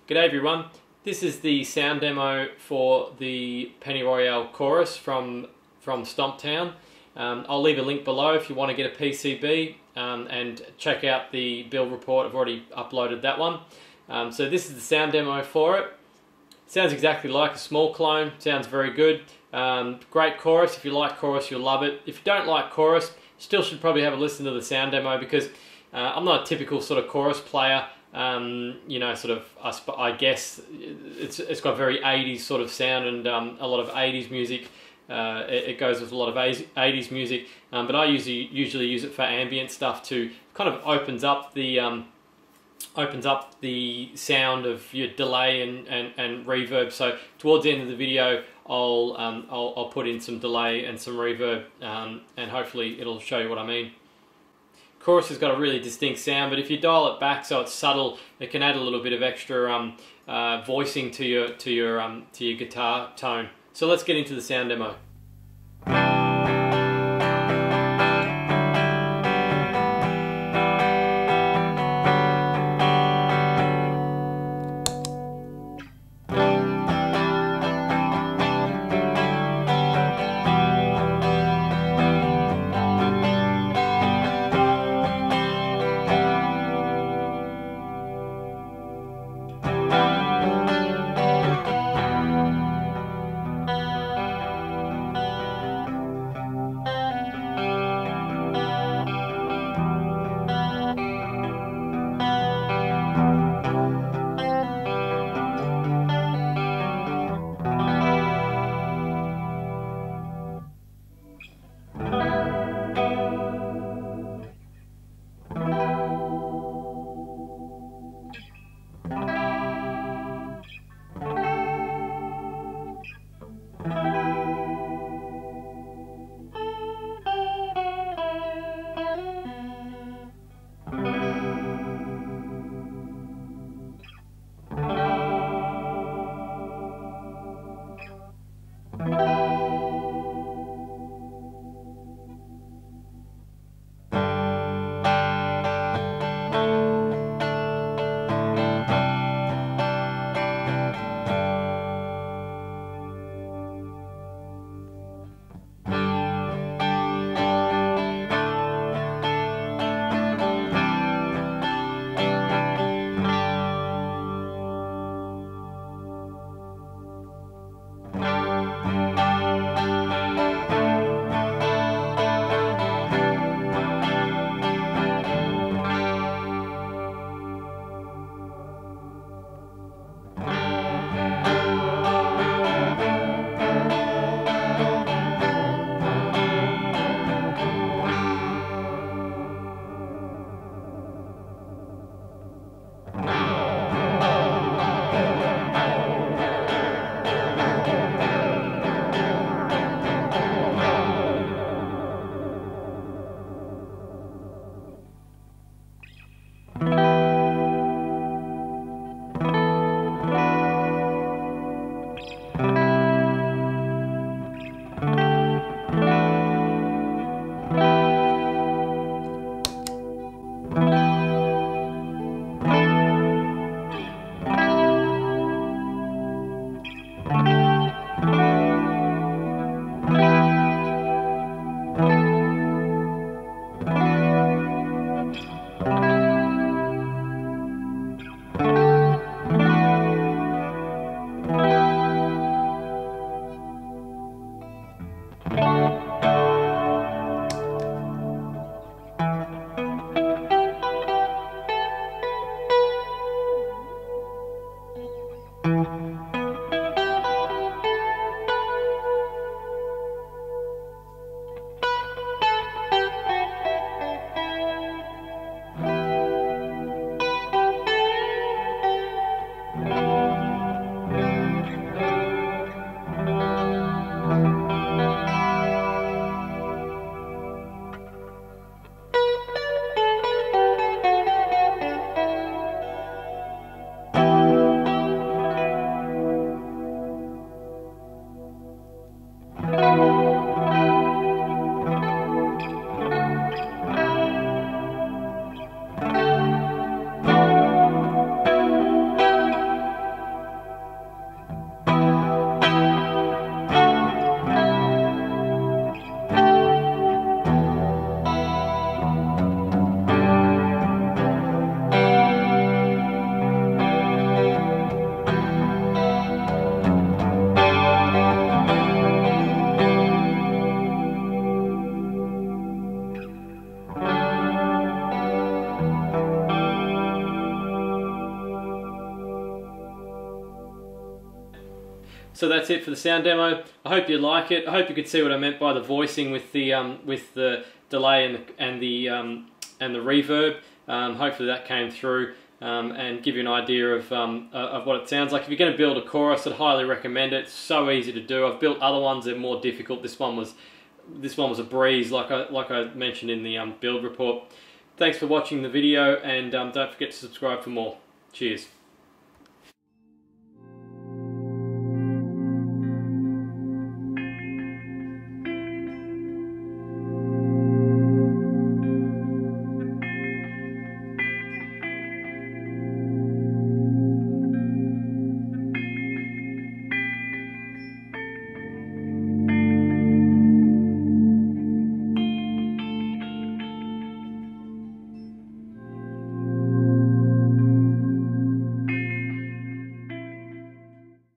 G'day everyone, this is the sound demo for the Penny Royale chorus from Stomptown. I'll leave a link below if you want to get a PCB and check out the build report. I've already uploaded that one. So this is the sound demo for it. Sounds exactly like a small clone, sounds very good. Great chorus. If you like chorus, you'll love it. If you don't like chorus, still should probably have a listen to the sound demo, because I'm not a typical sort of chorus player. You know, sort of, I guess it's got very 80s sort of sound, and a lot of 80s music. It goes with a lot of 80s music, but I usually use it for ambient stuff to kind of opens up the sound of your delay and reverb. So towards the end of the video, I'll put in some delay and some reverb, and hopefully it'll show you what I mean. Chorus has got a really distinct sound, but if you dial it back so it's subtle, it can add a little bit of extra voicing to your guitar tone. So let's get into the sound demo. So that's it for the sound demo. I hope you like it. I hope you could see what I meant by the voicing with the delay and the reverb. Hopefully that came through and give you an idea of what it sounds like. If you're going to build a chorus, I'd highly recommend it. It's so easy to do. I've built other ones that are more difficult. This one was a breeze, like I mentioned in the build report. Thanks for watching the video, and don't forget to subscribe for more. Cheers.